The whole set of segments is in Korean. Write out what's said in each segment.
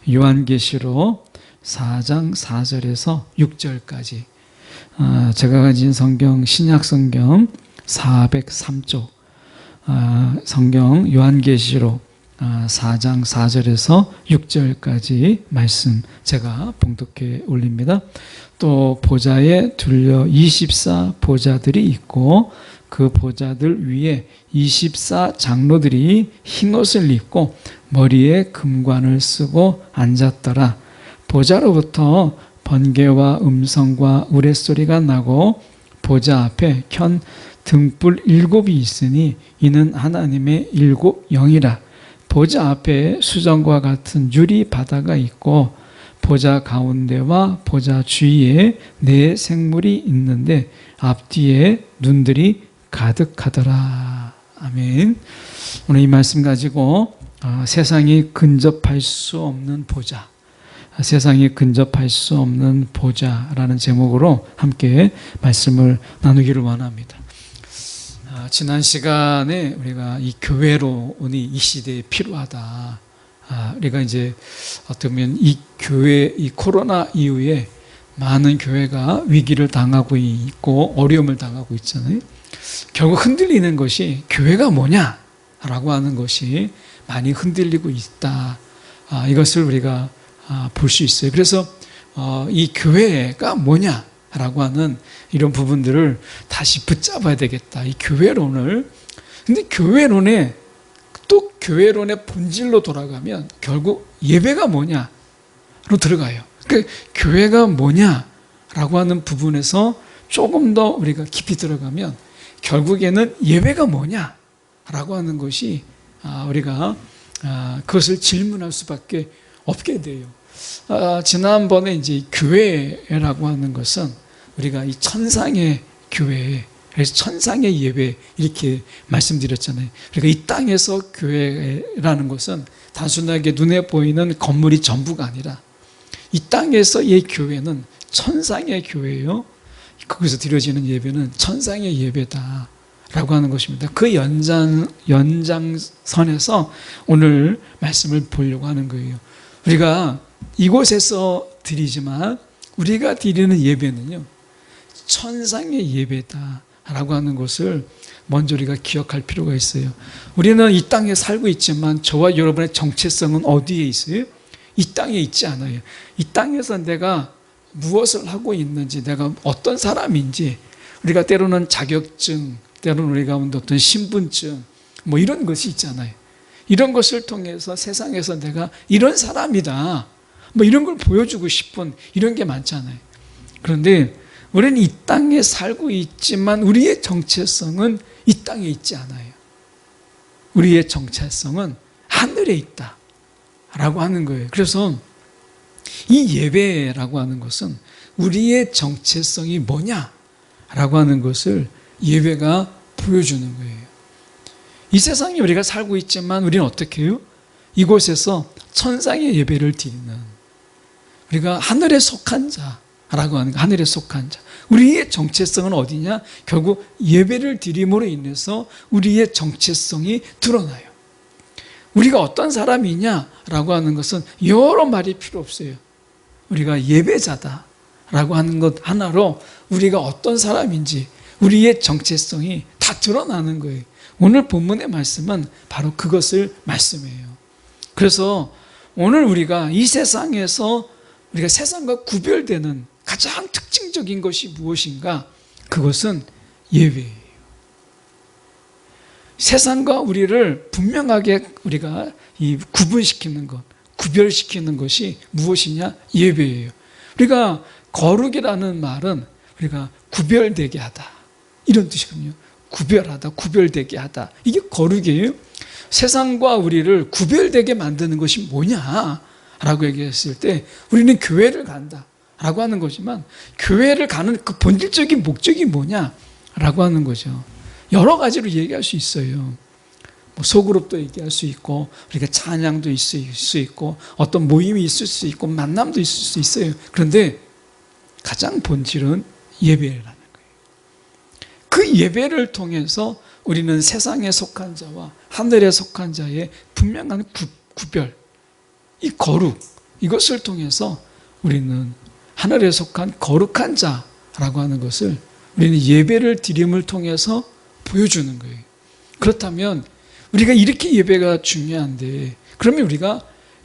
요한계시록 4장 4절에서 6절까지 제가 가진 성경 신약성경 403쪽 성경 요한계시록 4장 4절에서 6절까지 말씀 제가 봉독해 올립니다. 또 보좌에 둘려 24 보좌들이 있고 그 보좌들 위에 24 장로들이 흰옷을 입고 머리에 금관을 쓰고 앉았더라. 보좌로부터 번개와 음성과 우레소리가 나고 보좌 앞에 켠 등불 7이 있으니 이는 하나님의 7 영이라. 보좌 앞에 수정과 같은 유리 바다가 있고 보좌 가운데와 보좌 주위에 4 생물이 있는데 앞뒤에 눈들이 가득하더라. 아멘. 오늘 이 말씀 가지고 세상이 근접할 수 없는 보좌, 세상이 근접할 수 없는 보좌라는 제목으로 함께 말씀을 나누기를 원합니다. 지난 시간에 우리가 이 교회론이 이 시대에 필요하다. 우리가 이제 어떻게 보면 이 교회, 이 코로나 이후에 많은 교회가 위기를 당하고 있고 어려움을 당하고 있잖아요. 결국 흔들리는 것이 교회가 뭐냐라고 하는 것이 많이 흔들리고 있다. 이것을 우리가 볼 수 있어요. 그래서 이 교회가 뭐냐라고 하는 이런 부분들을 다시 붙잡아야 되겠다. 이 교회론을. 근데 교회론의 본질로 돌아가면 결국 예배가 뭐냐로 들어가요. 그러니까 교회가 뭐냐라고 하는 부분에서 조금 더 우리가 깊이 들어가면 결국에는 예배가 뭐냐라고 하는 것이 우리가 그것을 질문할 수밖에 없게 돼요. 지난번에 이제 교회라고 하는 것은 우리가 이 천상의 교회, 그래서 천상의 예배 이렇게 말씀드렸잖아요. 그러니까 이 땅에서 교회라는 것은 단순하게 눈에 보이는 건물이 전부가 아니라 이 땅에서의 교회는 천상의 교회예요. 거기서 드려지는 예배는 천상의 예배다라고 하는 것입니다. 그 연장선에서 오늘 말씀을 보려고 하는 거예요. 우리가 이곳에서 드리지만 우리가 드리는 예배는요, 천상의 예배다라고 하는 것을 먼저 우리가 기억할 필요가 있어요. 우리는 이 땅에 살고 있지만 저와 여러분의 정체성은 어디에 있어요? 이 땅에 있지 않아요. 이 땅에서 내가 무엇을 하고 있는지, 내가 어떤 사람인지, 우리가 때로는 자격증, 때로는 우리 가운데 어떤 신분증, 뭐 이런 것이 있잖아요. 이런 것을 통해서 세상에서 내가 이런 사람이다, 뭐 이런 걸 보여주고 싶은 이런 게 많잖아요. 그런데 우리는 이 땅에 살고 있지만 우리의 정체성은 이 땅에 있지 않아요. 우리의 정체성은 하늘에 있다 라고 하는 거예요. 그래서 이 예배라고 하는 것은 우리의 정체성이 뭐냐라고 하는 것을 예배가 보여주는 거예요. 이 세상에 우리가 살고 있지만 우리는 어떻게 해요? 이곳에서 천상의 예배를 드리는, 우리가 하늘에 속한 자라고 하는 거, 하늘에 속한 자. 우리의 정체성은 어디냐? 결국 예배를 드림으로 인해서 우리의 정체성이 드러나요. 우리가 어떤 사람이냐라고 하는 것은 여러 말이 필요 없어요. 우리가 예배자다라고 하는 것 하나로 우리가 어떤 사람인지 우리의 정체성이 다 드러나는 거예요. 오늘 본문의 말씀은 바로 그것을 말씀해요. 그래서 오늘 우리가 이 세상에서 우리가 세상과 구별되는 가장 특징적인 것이 무엇인가? 그것은 예배예요. 세상과 우리를 분명하게 우리가 구분시키는 것, 구별시키는 것이 무엇이냐? 예배예요. 우리가 거룩이라는 말은 우리가 구별되게 하다, 이런 뜻이거든요. 구별하다, 구별되게 하다. 이게 거룩이에요. 세상과 우리를 구별되게 만드는 것이 뭐냐라고 얘기했을 때 우리는 교회를 간다 라고 하는 거지만, 교회를 가는 그 본질적인 목적이 뭐냐라고 하는 거죠. 여러 가지로 얘기할 수 있어요. 뭐 소그룹도 얘기할 수 있고, 우리가 찬양도 있을 수 있고, 어떤 모임이 있을 수 있고, 만남도 있을 수 있어요. 그런데 가장 본질은 예배라는 거예요. 그 예배를 통해서 우리는 세상에 속한 자와 하늘에 속한 자의 분명한 구별, 이 거룩, 이것을 통해서 우리는 하늘에 속한 거룩한 자라고 하는 것을 우리는 예배를 드림을 통해서 보여주는 거예요. 그렇다면 우리가 이렇게 예배가 중요한데 그러면 우리가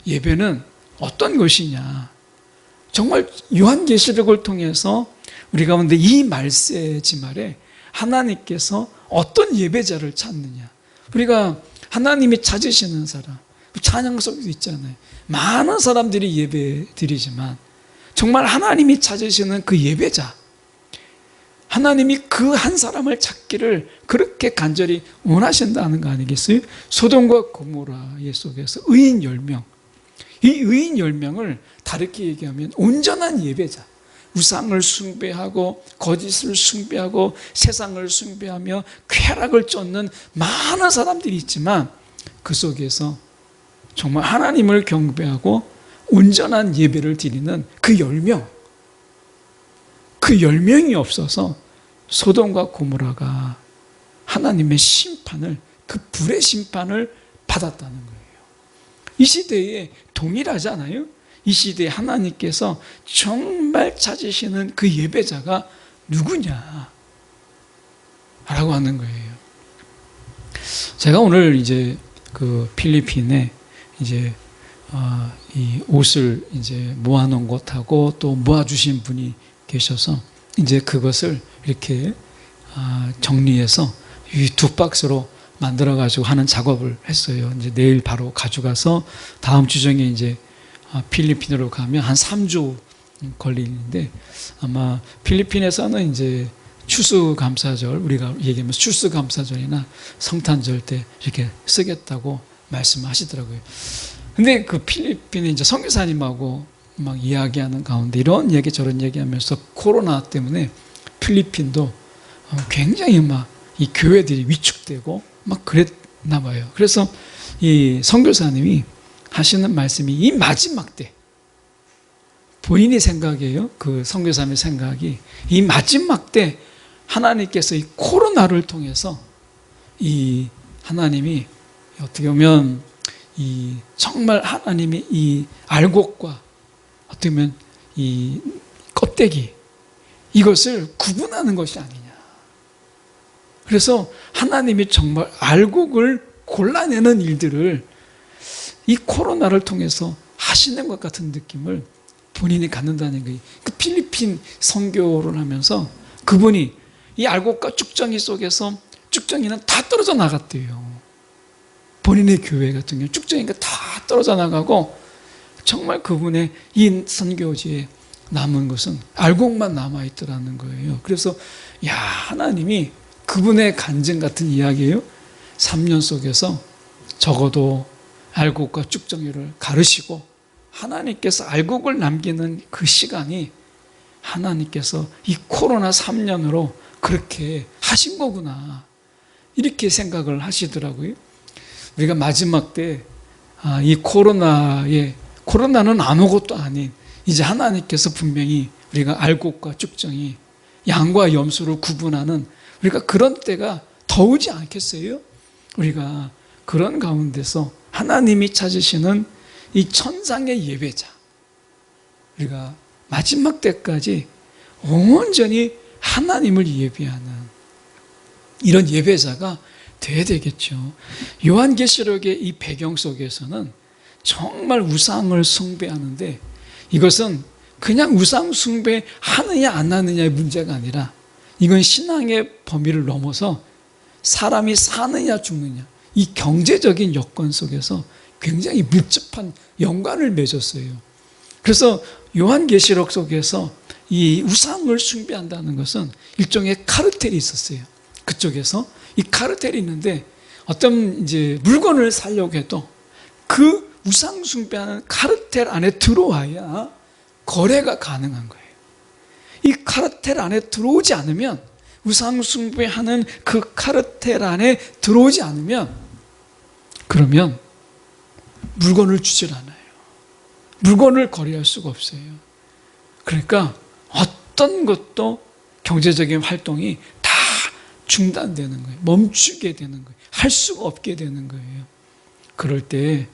예배는 어떤 것이냐? 정말 요한계시록을 통해서 우리 가운데 이 말세지 말에 하나님께서 어떤 예배자를 찾느냐? 우리가 하나님이 찾으시는 사람, 찬양 속에도 있잖아요. 많은 사람들이 예배 드리지만 정말 하나님이 찾으시는 그 예배자, 하나님이 그 한 사람을 찾기를 그렇게 간절히 원하신다는 거 아니겠어요? 소돔과 고모라의 속에서 의인 10명, 이 의인 10명을 다르게 얘기하면 온전한 예배자, 우상을 숭배하고 거짓을 숭배하고 세상을 숭배하며 쾌락을 쫓는 많은 사람들이 있지만 그 속에서 정말 하나님을 경배하고 온전한 예배를 드리는 그 10명, 그 10명이 없어서 소돔과 고모라가 하나님의 심판을, 그 불의 심판을 받았다는 거예요. 이 시대에 동일하지 않아요? 이 시대에 하나님께서 정말 찾으시는 그 예배자가 누구냐? 라고 하는 거예요. 제가 오늘 이제 그 필리핀에 이제 이 옷을 이제 모아놓은 곳하고 또 모아주신 분이 계셔서 이제 그것을 이렇게 정리해서 이 2박스로 만들어가지고 하는 작업을 했어요. 이제 내일 바로 가져가서 다음 주 중에 이제 필리핀으로 가면 한 3주 걸리는데 아마 필리핀에서는 이제 추수감사절, 우리가 얘기하면 추수감사절이나 성탄절 때 이렇게 쓰겠다고 말씀하시더라고요. 근데 그 필리핀에 이제 선교사님하고 막 이야기하는 가운데 이런 얘기 저런 얘기하면서 코로나 때문에 필리핀도 굉장히 막 이 교회들이 위축되고 막 그랬나 봐요. 그래서 이 선교사님이 하시는 말씀이 이 마지막 때, 본인의 생각이에요. 그 선교사님의 생각이 이 마지막 때 하나님께서 이 코로나를 통해서 이 하나님이 어떻게 보면 이 정말 하나님이 이 알곡과 어떻게 보면 이 껍데기 이것을 구분하는 것이 아니냐. 그래서 하나님이 정말 알곡을 골라내는 일들을 이 코로나를 통해서 하시는 것 같은 느낌을 본인이 갖는다는 거예요. 그 필리핀 선교를 하면서 그분이 이 알곡과 쭉정이 속에서 쭉정이는 다 떨어져 나갔대요. 본인의 교회 같은 경우 쭉정이가 다 떨어져 나가고 정말 그분의 이 선교지에 남은 것은 알곡만 남아있더라는 거예요. 그래서 야, 하나님이 그분의 간증 같은 이야기예요. 3년 속에서 적어도 알곡과 쭉정이를 가르시고 하나님께서 알곡을 남기는 그 시간이 하나님께서 이 코로나 3년으로 그렇게 하신 거구나, 이렇게 생각을 하시더라고요. 우리가 마지막 때 이 코로나는 아무것도 아닌 이제 하나님께서 분명히 우리가 알곡과 쭉정이 양과 염소를 구분하는 우리가 그런 때가 더 오지 않겠어요? 우리가 그런 가운데서 하나님이 찾으시는 이 천상의 예배자, 우리가 마지막 때까지 온전히 하나님을 예배하는 이런 예배자가 돼야 되겠죠. 요한계시록의 이 배경 속에서는 정말 우상을 숭배하는데 이것은 그냥 우상 숭배하느냐 안 하느냐의 문제가 아니라 이건 신앙의 범위를 넘어서 사람이 사느냐 죽느냐 이 경제적인 여건 속에서 굉장히 밀접한 연관을 맺었어요. 그래서 요한계시록 속에서 이 우상을 숭배한다는 것은 일종의 카르텔이 있었어요. 그쪽에서 이 카르텔이 있는데 어떤 이제 물건을 사려고 해도 그 우상 숭배하는 카르텔 안에 들어와야 거래가 가능한 거예요. 이 카르텔 안에 들어오지 않으면, 우상 숭배하는 그 카르텔 안에 들어오지 않으면 그러면 물건을 주질 않아요. 물건을 거래할 수가 없어요. 그러니까 어떤 것도 경제적인 활동이 다 중단되는 거예요. 멈추게 되는 거예요. 할 수가 없게 되는 거예요. 그럴 때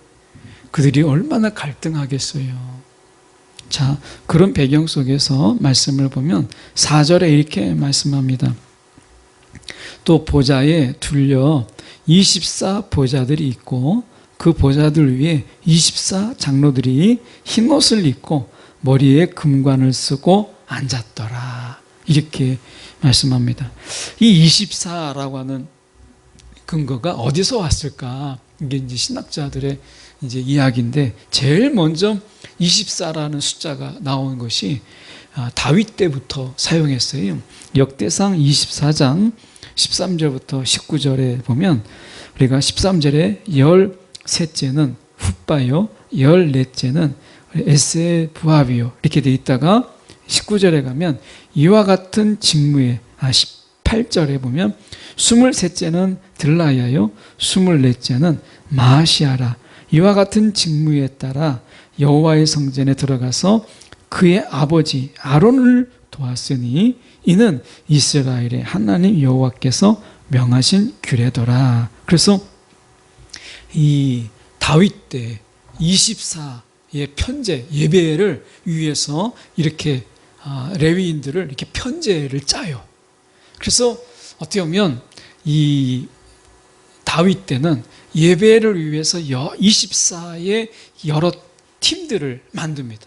그들이 얼마나 갈등하겠어요. 자, 그런 배경 속에서 말씀을 보면 4절에 이렇게 말씀합니다. 또 보좌에 둘려 24 보좌들이 있고 그 보좌들 위에 24 장로들이 흰 옷을 입고 머리에 금관을 쓰고 앉았더라. 이렇게 말씀합니다. 이 24라고 하는 근거가 어디서 왔을까? 이게 이제 신학자들의 이제 이야기인데, 제일 먼저 24라는 숫자가 나온 것이 다윗 때부터 사용했어요. 역대상 24장 13절부터 19절에 보면 우리가 13절에 13째는 훗바요, 14째는 에세 부합이요 이렇게 돼 있다가 19절에 가면 이와 같은 직무에 18절에 보면 23째는 들라야요 24째는 마시아라 이와 같은 직무에 따라 여호와의 성전에 들어가서 그의 아버지 아론을 도왔으니 이는 이스라엘의 하나님 여호와께서 명하신 규례더라. 그래서 이 다윗 때 24의 편제 예배를 위해서 이렇게 레위인들을 이렇게 편제를 짜요. 그래서 어떻게 보면 이 다윗 때는 예배를 위해서 24의 여러 팀들을 만듭니다.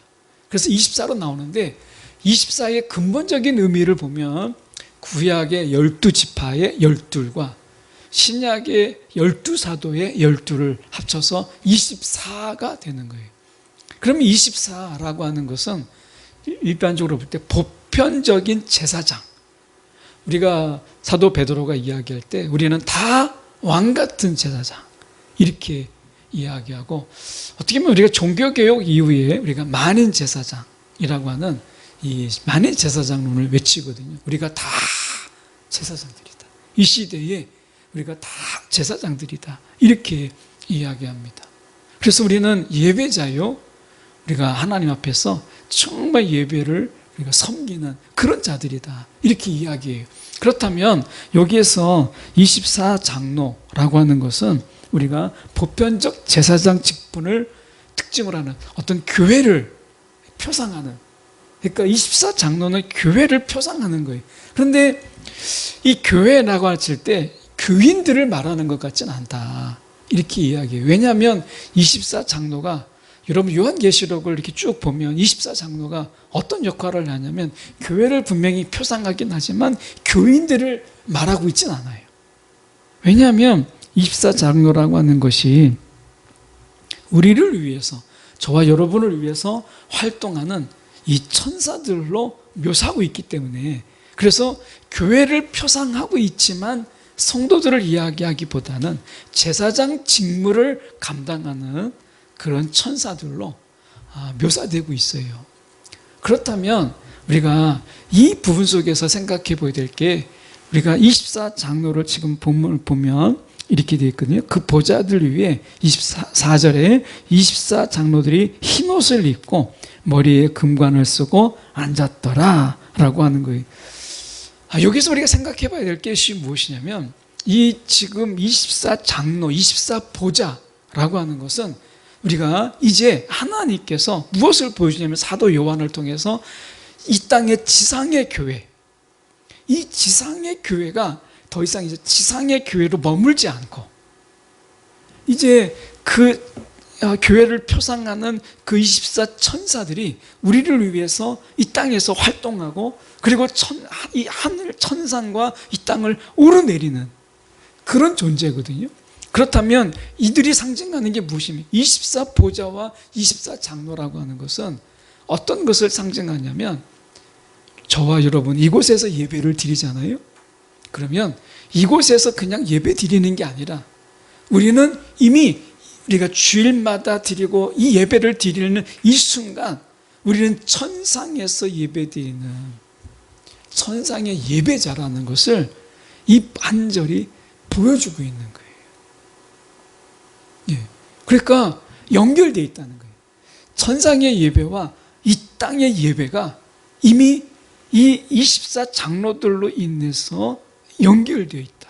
그래서 24로 나오는데 24의 근본적인 의미를 보면 구약의 12지파의 12과 신약의 12사도의 12를 합쳐서 24가 되는 거예요. 그러면 24라고 하는 것은 일반적으로 볼 때 보편적인 제사장, 우리가 사도 베드로가 이야기할 때 우리는 다 왕같은 제사장 이렇게 이야기하고, 어떻게 보면 우리가 종교개혁 이후에 우리가 만인 제사장이라고 하는 이 만인 제사장론을 외치거든요. 우리가 다 제사장들이다. 이 시대에 우리가 다 제사장들이다. 이렇게 이야기합니다. 그래서 우리는 예배자요. 우리가 하나님 앞에서 정말 예배를 우리가 섬기는 그런 자들이다. 이렇게 이야기해요. 그렇다면 여기에서 24장로라고 하는 것은 우리가 보편적 제사장 직분을 특징으로 하는 어떤 교회를 표상하는, 그러니까 24장로는 교회를 표상하는 거예요. 그런데 이 교회라고 하실 때 교인들을 말하는 것 같지는 않다. 이렇게 이야기해요. 왜냐하면 24장로가, 여러분 요한계시록을 이렇게 쭉 보면 24장로가 어떤 역할을 하냐면 교회를 분명히 표상하긴 하지만 교인들을 말하고 있진 않아요. 왜냐하면 24장로라고 하는 것이 우리를 위해서, 저와 여러분을 위해서 활동하는 이 천사들로 묘사하고 있기 때문에, 그래서 교회를 표상하고 있지만 성도들을 이야기하기보다는 제사장 직무를 감당하는 그런 천사들로 묘사되고 있어요. 그렇다면 우리가 이 부분 속에서 생각해 보아야 될 게, 우리가 24장로를 지금 본문을 보면 이렇게 되어 있거든요. 그 보좌들 위에 24절에 24장로들이 흰옷을 입고 머리에 금관을 쓰고 앉았더라 라고 하는 거예요. 여기서 우리가 생각해 봐야 될 것이 무엇이냐면, 이 지금 24장로, 24보좌라고 하는 것은 우리가 이제 하나님께서 무엇을 보여주냐면, 사도 요한을 통해서 이 땅의 지상의 교회, 이 지상의 교회가 더 이상 이제 지상의 교회로 머물지 않고, 이제 그 교회를 표상하는 그 24천사들이 우리를 위해서 이 땅에서 활동하고, 그리고 이 하늘 천상과 이 땅을 오르내리는 그런 존재거든요. 그렇다면 이들이 상징하는 게 무엇이며, 24보좌와 24장로라고 하는 것은 어떤 것을 상징하냐면, 저와 여러분 이곳에서 예배를 드리잖아요. 그러면 이곳에서 그냥 예배 드리는 게 아니라 우리는 이미 우리가 주일마다 드리고 이 예배를 드리는 이 순간 우리는 천상에서 예배 드리는 천상의 예배자라는 것을 이 반절이 보여주고 있는 거예요. 예. 그러니까 연결되어 있다는 거예요. 천상의 예배와 이 땅의 예배가 이미 이 24장로들로 인해서 연결되어 있다.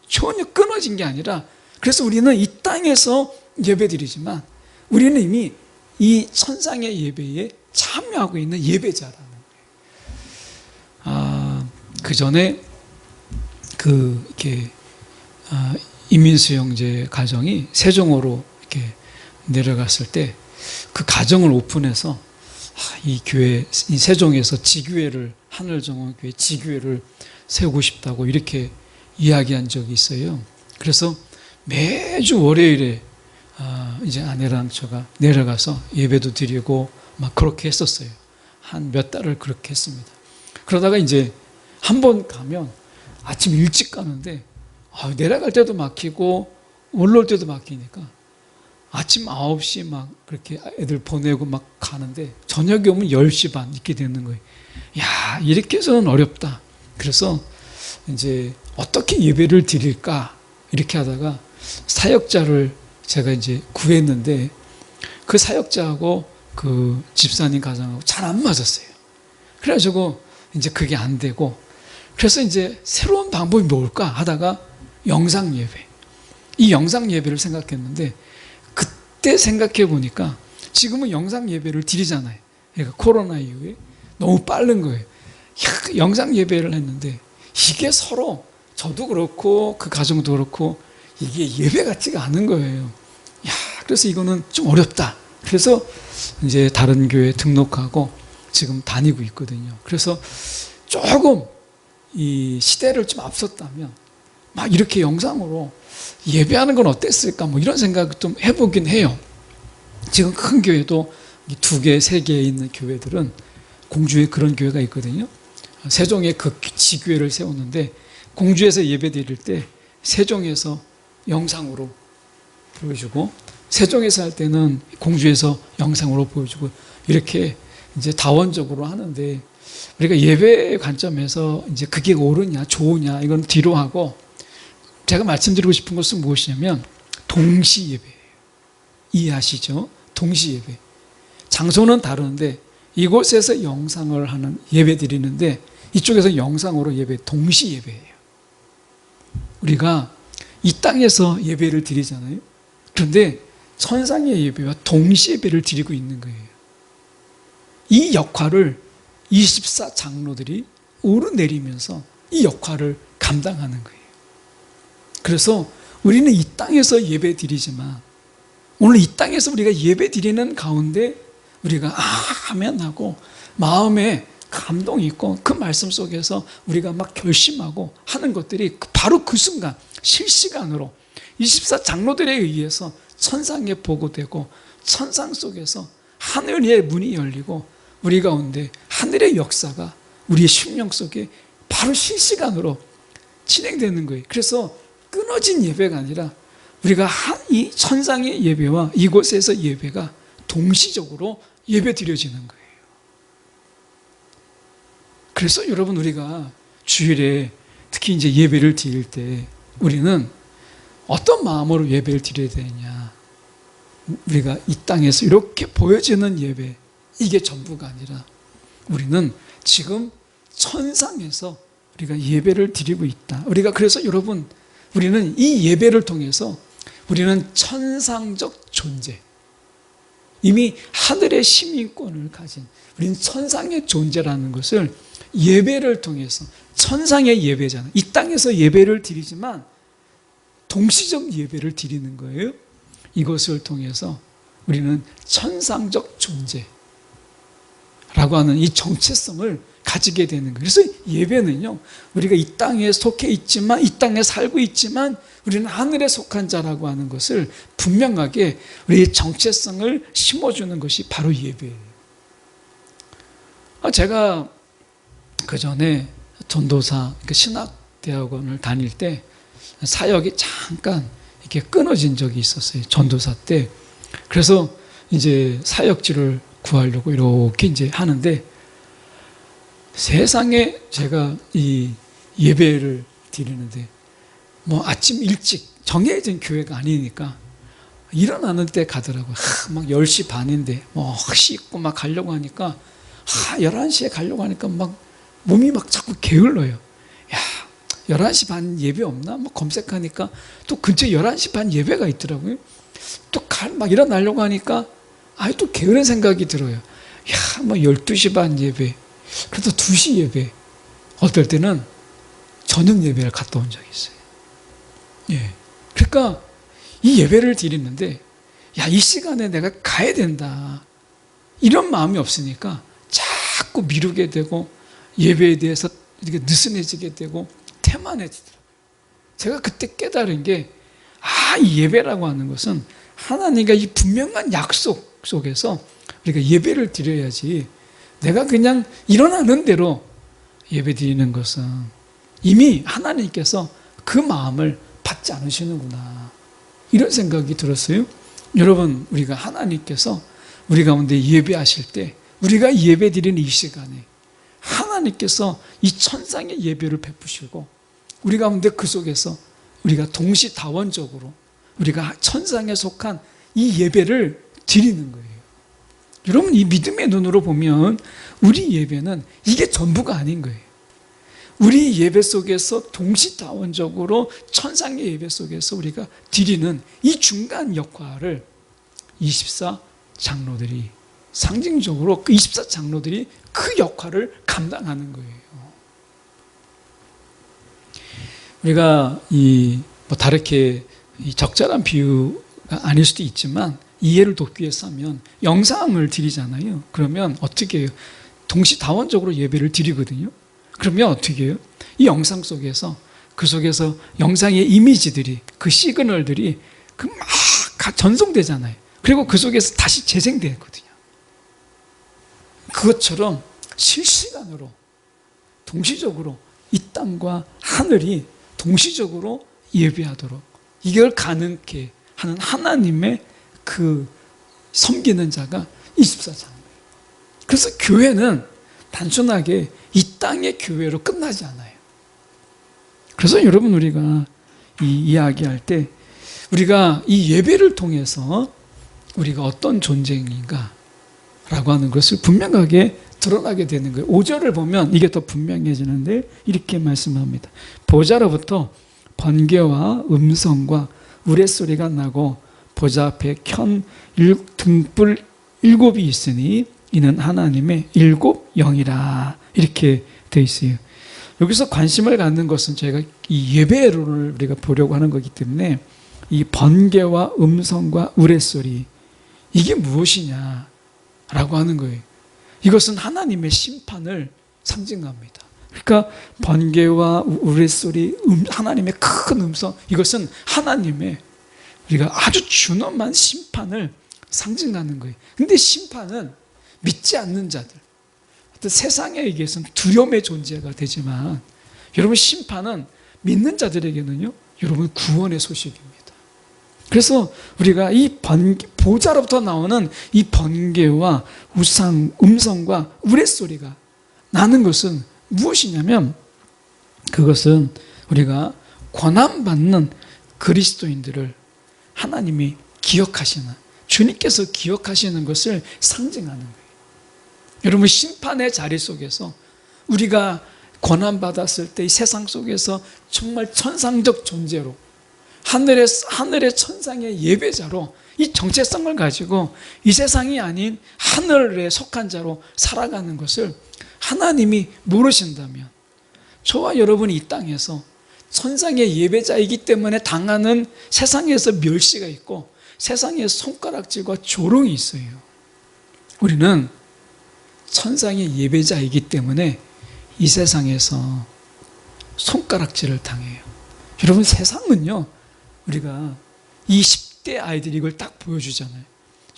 전혀 끊어진 게 아니라, 그래서 우리는 이 땅에서 예배드리지만 우리는 이미 이 천상의 예배에 참여하고 있는 예배자라는 거예요. 그 전에 이렇게 이민수 형제 가정이 세종으로 이렇게 내려갔을 때 그 가정을 오픈해서 이 교회, 이 세종에서 지교회를, 하늘정원교회 지교회를 세우고 싶다고 이렇게 이야기한 적이 있어요. 그래서 매주 월요일에 이제 아내랑 제가 내려가서 예배도 드리고 막 그렇게 했었어요. 한 몇 달을 그렇게 했습니다. 그러다가 이제 한 번 가면 아침 일찍 가는데 내려갈 때도 막히고 올라올 때도 막히니까 아침 9시 막 그렇게 애들 보내고 막 가는데 저녁에 오면 10시 반 이렇게 되는 거예요. 야, 이렇게 해서는 어렵다. 그래서 이제 어떻게 예배를 드릴까 이렇게 하다가 사역자를 제가 이제 구했는데 그 사역자하고 그 집사님 가정하고 잘 안 맞았어요. 그래가지고 이제 그게 안 되고, 그래서 이제 새로운 방법이 뭘까 하다가 영상 예배, 이 영상 예배를 생각했는데, 그때 생각해 보니까 지금은 영상 예배를 드리잖아요. 그러니까 코로나 이후에 너무 빠른 거예요. 영상 예배를 했는데 이게 서로 저도 그렇고 그 가정도 그렇고 이게 예배 같지가 않은 거예요. 그래서 이거는 좀 어렵다. 그래서 이제 다른 교회 등록하고 지금 다니고 있거든요. 그래서 조금 이 시대를 좀 앞섰다면 막 이렇게 영상으로 예배하는 건 어땠을까 뭐 이런 생각 좀 해보긴 해요. 지금 큰 교회도 2개, 3개 있는 교회들은 공주에 그런 교회가 있거든요. 세종에 그 지교회를 세웠는데 공주에서 예배 드릴 때 세종에서 영상으로 보여주고, 세종에서 할 때는 공주에서 영상으로 보여주고, 이렇게 이제 다원적으로 하는데, 우리가 예배 관점에서 이제 그게 옳으냐 좋으냐 이건 뒤로 하고, 제가 말씀드리고 싶은 것은 무엇이냐면 동시 예배예요. 이해하시죠? 동시 예배. 장소는 다른데 이곳에서 영상을 하는 예배 드리는데 이쪽에서 영상으로 예배, 동시 예배예요. 우리가 이 땅에서 예배를 드리잖아요. 그런데 천상의 예배와 동시 예배를 드리고 있는 거예요. 이 역할을 24 장로들이 오르내리면서 이 역할을 감당하는 거예요. 그래서 우리는 이 땅에서 예배 드리지만 오늘 이 땅에서 우리가 예배 드리는 가운데 우리가 아멘 하고 마음에 감동이 있고 그 말씀 속에서 우리가 막 결심하고 하는 것들이 바로 그 순간 실시간으로 24 장로들에 의해서 천상에 보고되고, 천상 속에서 하늘의 문이 열리고 우리 가운데 하늘의 역사가 우리의 심령 속에 바로 실시간으로 진행되는 거예요. 그래서 끊어진 예배가 아니라 우리가 이 천상의 예배와 이곳에서 예배가 동시적으로 예배 드려지는 거예요. 그래서 여러분, 우리가 주일에 특히 이제 예배를 드릴 때 우리는 어떤 마음으로 예배를 드려야 되느냐, 우리가 이 땅에서 이렇게 보여지는 예배, 이게 전부가 아니라 우리는 지금 천상에서 우리가 예배를 드리고 있다. 우리가 그래서 여러분, 우리는 이 예배를 통해서 우리는 천상적 존재, 이미 하늘의 시민권을 가진 우리는 천상의 존재라는 것을 예배를 통해서, 천상의 예배잖아요. 이 땅에서 예배를 드리지만 동시적 예배를 드리는 거예요. 이것을 통해서 우리는 천상적 존재라고 하는 이 정체성을 가지게 되는 거예요. 그래서 예배는요, 우리가 이 땅에 속해 있지만, 이 땅에 살고 있지만 우리는 하늘에 속한 자라고 하는 것을 분명하게 우리의 정체성을 심어주는 것이 바로 예배예요. 제가 그 전에 전도사 신학대학원을 다닐 때 사역이 잠깐 이렇게 끊어진 적이 있었어요. 전도사 때. 그래서 이제 사역지를 구하려고 이렇게 이제 하는데, 세상에 제가 이 예배를 드리는데 뭐 아침 일찍 정해진 교회가 아니니까 일어나는 때 가더라고요. 막 10시 반인데 뭐 씻고 막 가려고 하니까 11시에 가려고 하니까 막 몸이 막 자꾸 게을러요. 야, 11시 반 예배 없나? 뭐 검색하니까 또 근처에 11시 반 예배가 있더라고요. 또 막 일어나려고 하니까 또 게으른 생각이 들어요. 뭐 12시 반 예배, 그래도 2시 예배, 어떨 때는 저녁 예배를 갔다 온 적이 있어요. 예. 그러니까 이 예배를 드리는데, 이 시간에 내가 가야 된다, 이런 마음이 없으니까 자꾸 미루게 되고, 예배에 대해서 이렇게 느슨해지게 되고, 태만해지더라고요. 제가 그때 깨달은 게, 이 예배라고 하는 것은 하나님과 이 분명한 약속 속에서 우리가 예배를 드려야지, 내가 그냥 일어나는 대로 예배 드리는 것은 이미 하나님께서 그 마음을 받지 않으시는구나, 이런 생각이 들었어요. 여러분, 우리가 하나님께서 우리 가운데 예배하실 때, 우리가 예배 드리는 이 시간에 하나님께서 이 천상의 예배를 베푸시고, 우리 가운데 그 속에서 우리가 동시다원적으로 우리가 천상에 속한 이 예배를 드리는 거예요. 여러분, 이 믿음의 눈으로 보면 우리 예배는 이게 전부가 아닌 거예요. 우리 예배 속에서 동시다원적으로 천상의 예배 속에서 우리가 드리는 이 중간 역할을 24 장로들이, 상징적으로 그 24 장로들이 그 역할을 감당하는 거예요. 우리가 뭐 다르게 적절한 비유가 아닐 수도 있지만 이해를 돕기 위해서 하면, 영상을 드리잖아요. 그러면 어떻게 해요? 동시다원적으로 예배를 드리거든요. 그러면 어떻게 해요? 이 영상 속에서, 그 속에서 영상의 이미지들이, 그 시그널들이 막 전송되잖아요. 그리고 그 속에서 다시 재생되거든요. 그것처럼 실시간으로, 동시적으로 이 땅과 하늘이 동시적으로 예배하도록, 이걸 가능케 하는 하나님의 그 섬기는 자가 24장로예요. 그래서 교회는 단순하게 이 땅의 교회로 끝나지 않아요. 그래서 여러분, 우리가 이 이야기할 때 우리가 이 예배를 통해서 우리가 어떤 존재인가 라고 하는 것을 분명하게 드러나게 되는 거예요. 5절을 보면 이게 더 분명해지는데, 이렇게 말씀합니다. 보좌로부터 번개와 음성과 우레소리가 나고 보좌 앞에 켠 등불 7이 있으니 이는 하나님의 7 영이라, 이렇게 되어 있어요. 여기서 관심을 갖는 것은 저희가 이 예배를 우리가 보려고 하는 거기 때문에, 이 번개와 음성과 우레소리, 이게 무엇이냐 라고 하는 거예요. 이것은 하나님의 심판을 상징합니다. 그러니까 번개와 우레소리, 하나님의 큰 음성, 이것은 하나님의 우리가 아주 준엄한 심판을 상징하는 거예요. 근데 심판은 믿지 않는 자들, 어떤 세상에 의해서는 두려움의 존재가 되지만, 여러분, 심판은 믿는 자들에게는요, 여러분, 구원의 소식입니다. 그래서 우리가 이 보좌로부터 나오는 이 번개와 음성과 우레소리가 나는 것은 무엇이냐면, 그것은 우리가 고난받는 그리스도인들을 하나님이 기억하시는, 주님께서 기억하시는 것을 상징하는 거예요. 여러분, 심판의 자리 속에서 우리가 고난받았을 때 이 세상 속에서 정말 천상적 존재로, 하늘의 천상의 예배자로 이 정체성을 가지고 이 세상이 아닌 하늘에 속한 자로 살아가는 것을 하나님이 모르신다면, 저와 여러분이 이 땅에서 천상의 예배자이기 때문에 당하는 세상에서 멸시가 있고 세상에 손가락질과 조롱이 있어요. 우리는 천상의 예배자이기 때문에 이 세상에서 손가락질을 당해요. 여러분, 세상은요, 우리가 이 10대 아이들이 이걸 딱 보여주잖아요.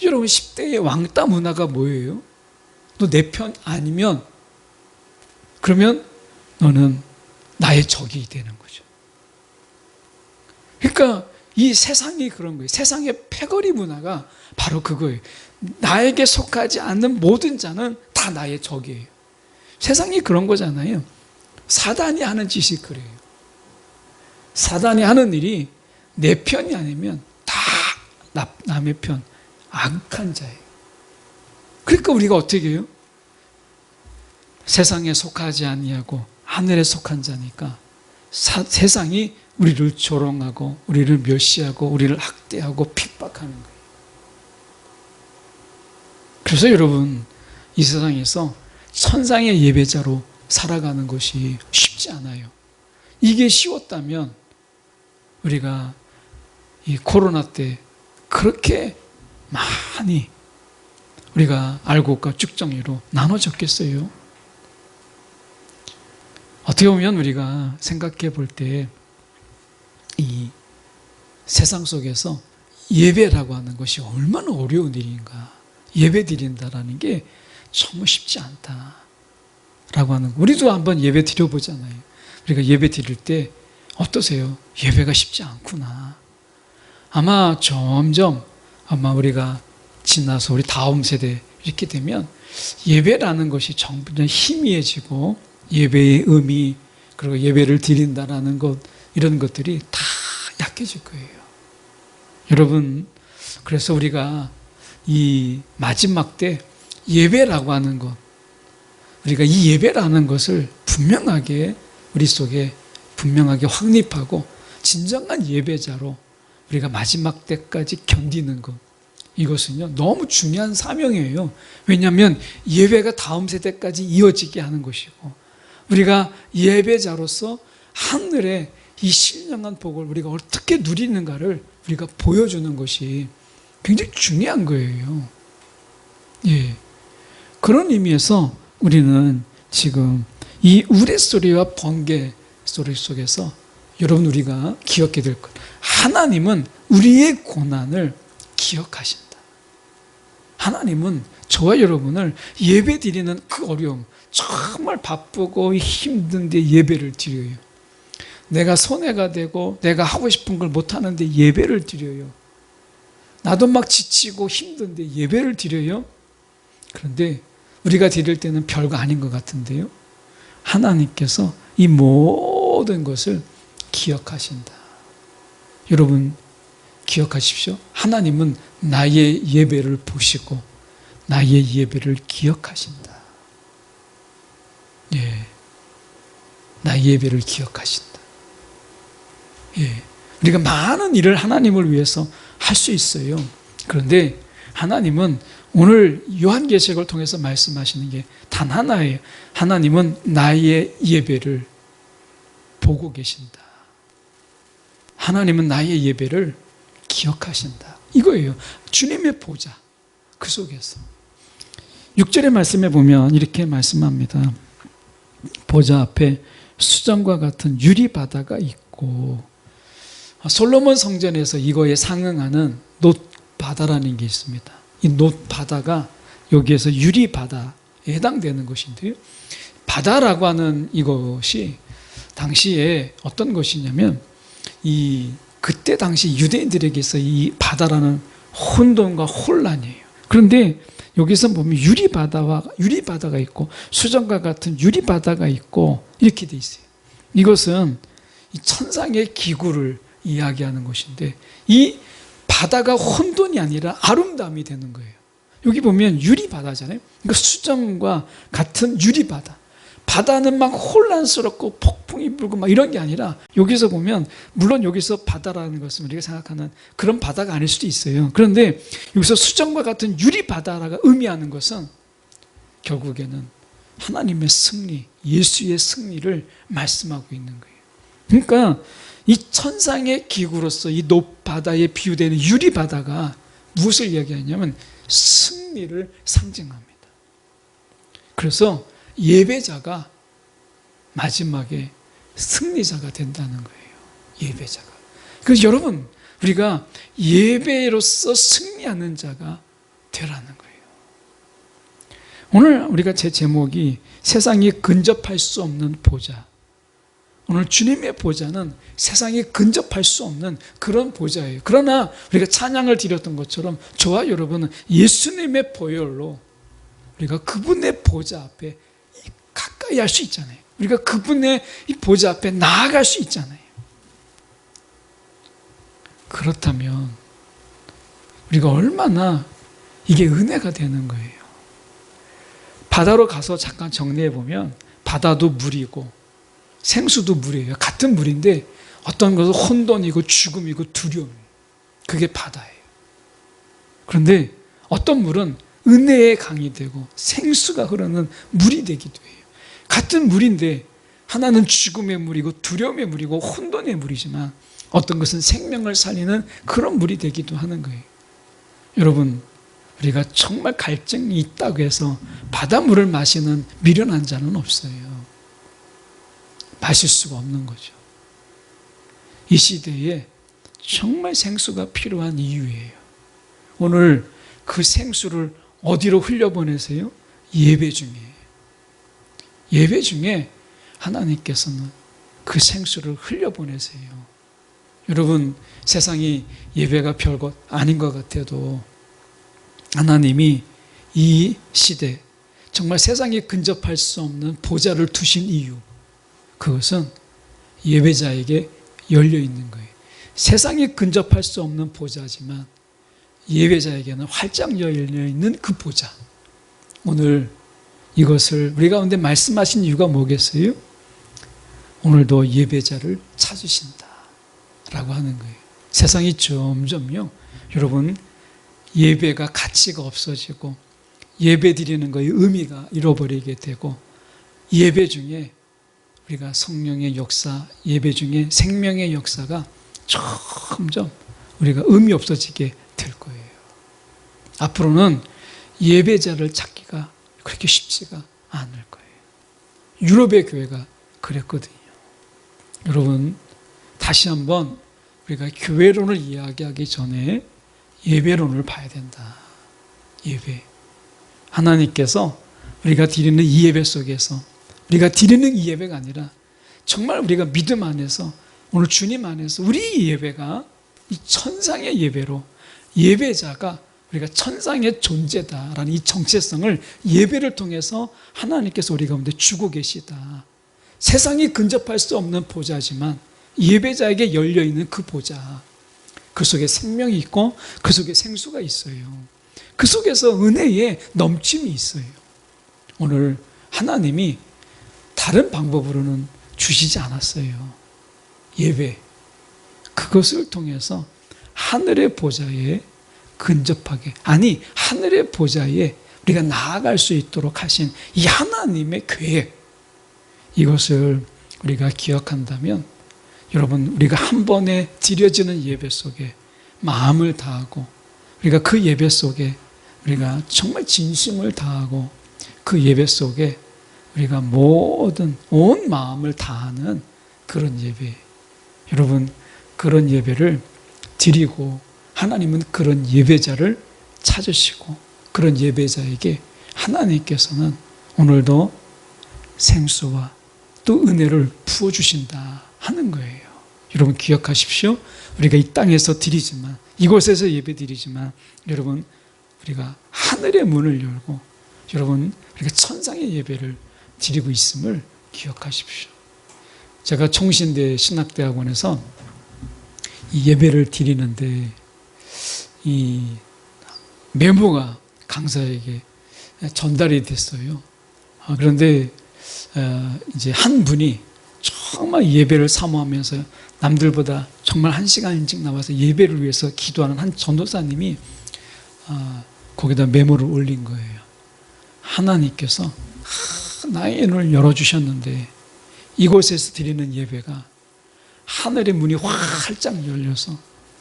여러분, 10대의 왕따 문화가 뭐예요? 너 내 편 아니면, 그러면 너는 나의 적이 되는 거죠. 그러니까 이 세상이 그런 거예요. 세상의 패거리 문화가 바로 그거예요. 나에게 속하지 않는 모든 자는 다 나의 적이에요. 세상이 그런 거잖아요. 사단이 하는 짓이 그래요. 사단이 하는 일이 내 편이 아니면 다 남의 편, 악한 자예요. 그러니까 우리가 어떻게 해요? 세상에 속하지 아니하고 하늘에 속한 자니까 세상이 우리를 조롱하고 우리를 멸시하고 우리를 학대하고 핍박하는 거예요. 그래서 여러분, 이 세상에서 천상의 예배자로 살아가는 것이 쉽지 않아요. 이게 쉬웠다면 우리가 이 코로나 때 그렇게 많이 우리가 알곡과 쭉정이로 나눠졌겠어요. 어떻게 보면 우리가 생각해 볼 때 이 세상 속에서 예배라고 하는 것이 얼마나 어려운 일인가. 예배 드린다라는 게 정말 쉽지 않다라고 하는 거. 우리도 한번 예배 드려보잖아요. 우리가 예배 드릴 때 어떠세요? 예배가 쉽지 않구나. 아마 점점 우리가 지나서 우리 다음 세대 이렇게 되면 예배라는 것이 점점 희미해지고 예배의 의미 그리고 예배를 드린다라는 것 이런 것들이 다 약해질 거예요. 여러분, 그래서 우리가 이 마지막 때 예배라고 하는 것, 우리가 이 예배라는 것을 분명하게 우리 속에 분명하게 확립하고 진정한 예배자로 우리가 마지막 때까지 견디는 것, 이것은요 너무 중요한 사명이에요. 왜냐하면 예배가 다음 세대까지 이어지게 하는 것이고 우리가 예배자로서 하늘의 이 신령한 복을 우리가 어떻게 누리는가를 우리가 보여주는 것이 굉장히 중요한 거예요. 예. 그런 의미에서 우리는 지금 이 우레소리와 번개 소리 속에서 여러분 우리가 기억해야 될 것, 하나님은 우리의 고난을 기억하신다. 하나님은 저와 여러분을 예배 드리는 그 어려움, 정말 바쁘고 힘든데 예배를 드려요. 내가 손해가 되고 내가 하고 싶은 걸 못하는데 예배를 드려요. 나도 막 지치고 힘든데 예배를 드려요. 그런데 우리가 드릴 때는 별거 아닌 것 같은데요, 하나님께서 이 모든 것을 기억하신다. 여러분 기억하십시오. 하나님은 나의 예배를 보시고 나의 예배를 기억하신다. 예, 나의 예배를 기억하신다. 예, 우리가 많은 일을 하나님을 위해서 할 수 있어요. 그런데 하나님은 오늘 요한계시록을 통해서 말씀하시는 게 단 하나예요. 하나님은 나의 예배를 보고 계신다. 하나님은 나의 예배를 기억하신다. 이거예요. 주님의 보좌 그 속에서 6절의 말씀에 보면 이렇게 말씀합니다. 보좌 앞에 수정과 같은 유리바다가 있고, 솔로몬 성전에서 이거에 상응하는 놋바다라는 게 있습니다. 이 놋바다가 여기에서 유리바다에 해당되는 것인데요, 바다라고 하는 이것이 당시에 어떤 것이냐면 그때 당시 유대인들에게서 이 바다라는 혼돈과 혼란이에요. 그런데 여기서 보면 유리바다가 있고 수정과 같은 유리바다가 있고 이렇게 돼 있어요. 이것은 이 천상의 기구를 이야기하는 것인데 이 바다가 혼돈이 아니라 아름다움이 되는 거예요. 여기 보면 유리바다잖아요. 그러니까 수정과 같은 유리바다. 바다는 막 혼란스럽고 폭풍이 불고 막 이런 게 아니라 여기서 보면, 물론 여기서 바다라는 것은 우리가 생각하는 그런 바다가 아닐 수도 있어요. 그런데 여기서 수정과 같은 유리바다가 의미하는 것은 결국에는 하나님의 승리, 예수의 승리를 말씀하고 있는 거예요. 그러니까 이 천상의 기구로서 이 놋바다에 비유되는 유리바다가 무엇을 이야기하냐면 승리를 상징합니다. 그래서 예배자가 마지막에 승리자가 된다는 거예요. 예배자가. 그래서 여러분, 우리가 예배로서 승리하는 자가 되라는 거예요. 오늘 우리가 제 제목이 세상이 근접할 수 없는 보좌. 오늘 주님의 보좌는 세상에 근접할 수 없는 그런 보좌예요. 그러나 우리가 찬양을 드렸던 것처럼 저와 여러분은 예수님의 보혈로 우리가 그분의 보좌 앞에 가까이 할 수 있잖아요. 우리가 그분의 이 보좌 앞에 나아갈 수 있잖아요. 그렇다면 우리가 얼마나 이게 은혜가 되는 거예요. 바다로 가서 잠깐 정리해 보면 바다도 물이고 생수도 물이에요. 같은 물인데 어떤 것은 혼돈이고 죽음이고 두려움이에요. 그게 바다예요. 그런데 어떤 물은 은혜의 강이 되고 생수가 흐르는 물이 되기도 해요. 같은 물인데 하나는 죽음의 물이고 두려움의 물이고 혼돈의 물이지만 어떤 것은 생명을 살리는 그런 물이 되기도 하는 거예요. 여러분, 우리가 정말 갈증이 있다고 해서 바닷물을 마시는 미련한 자는 없어요. 마실 수가 없는 거죠. 이 시대에 정말 생수가 필요한 이유예요. 오늘 그 생수를 어디로 흘려보내세요? 예배 중에. 예배 중에 하나님께서는 그 생수를 흘려보내세요. 여러분, 세상이 예배가 별것 아닌 것 같아도 하나님이 이 시대 정말 세상에 근접할 수 없는 보좌를 두신 이유, 그것은 예배자에게 열려 있는 거예요. 세상에 근접할 수 없는 보좌지만 예배자에게는 활짝 열려 있는 그 보좌. 오늘 이것을 우리 가운데 말씀하신 이유가 뭐겠어요? 오늘도 예배자를 찾으신다 라고 하는 거예요. 세상이 점점요, 여러분, 예배가 가치가 없어지고 예배 드리는 거의 의미가 잃어버리게 되고 예배 중에 우리가 성령의 역사, 예배 중에 생명의 역사가 점점 우리가 의미 없어지게 될 거예요. 앞으로는 예배자를 찾기가 그렇게 쉽지가 않을 거예요. 유럽의 교회가 그랬거든요. 여러분, 다시 한번 우리가 교회론을 이야기하기 전에 예배론을 봐야 된다. 예배. 하나님께서 우리가 드리는 이 예배 속에서 우리가 드리는 이 예배가 아니라 정말 우리가 믿음 안에서 오늘 주님 안에서 우리 예배가 이 천상의 예배로 예배자가 우리가 천상의 존재다라는 이 정체성을 예배를 통해서 하나님께서 우리 가운데 주고 계시다. 세상이 근접할 수 없는 보좌지만 예배자에게 열려있는 그 보좌, 그 속에 생명이 있고 그 속에 생수가 있어요. 그 속에서 은혜의 넘침이 있어요. 오늘 하나님이 다른 방법으로는 주시지 않았어요. 예배, 그것을 통해서 하늘의 보좌에 근접하게, 아니 하늘의 보좌에 우리가 나아갈 수 있도록 하신 이 하나님의 계획, 이것을 우리가 기억한다면 여러분, 우리가 한 번에 드려지는 예배 속에 마음을 다하고 우리가 그 예배 속에 우리가 정말 진심을 다하고 그 예배 속에 우리가 모든 온 마음을 다하는 그런 예배, 여러분, 그런 예배를 드리고 하나님은 그런 예배자를 찾으시고 그런 예배자에게 하나님께서는 오늘도 생수와 또 은혜를 부어주신다 하는 거예요. 여러분, 기억하십시오. 우리가 이 땅에서 드리지만, 이곳에서 예배 드리지만, 여러분, 우리가 하늘의 문을 열고 여러분, 우리가 천상의 예배를 드리고 있음을 기억하십시오. 제가 총신대 신학대학원에서 이 예배를 드리는데 이 메모가 강사에게 전달이 됐어요. 그런데 이제 한 분이 정말 예배를 사모하면서 남들보다 정말 1시간 일찍 나와서 예배를 위해서 기도하는 한 전도사님이 거기다 메모를 올린 거예요. 하나님께서 나의 눈을 열어주셨는데 이곳에서 드리는 예배가 하늘의 문이 활짝 열려서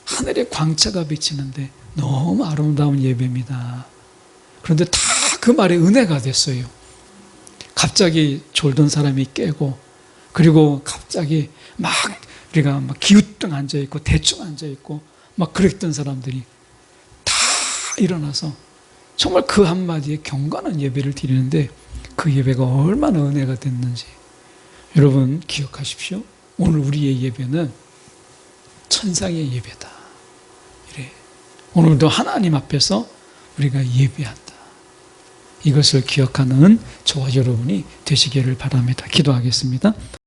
하늘의 광채가 비치는데 너무 아름다운 예배입니다. 그런데 다 그 말에 은혜가 됐어요. 갑자기 졸던 사람이 깨고, 그리고 갑자기 막 우리가 막 기우뚱 앉아있고 대충 앉아있고 막 그랬던 사람들이 다 일어나서 정말 그 한마디에 경건한 예배를 드리는데 그 예배가 얼마나 은혜가 됐는지 여러분 기억하십시오. 오늘 우리의 예배는 천상의 예배다. 이래. 오늘도 하나님 앞에서 우리가 예배한다. 이것을 기억하는 저와 여러분이 되시기를 바랍니다. 기도하겠습니다.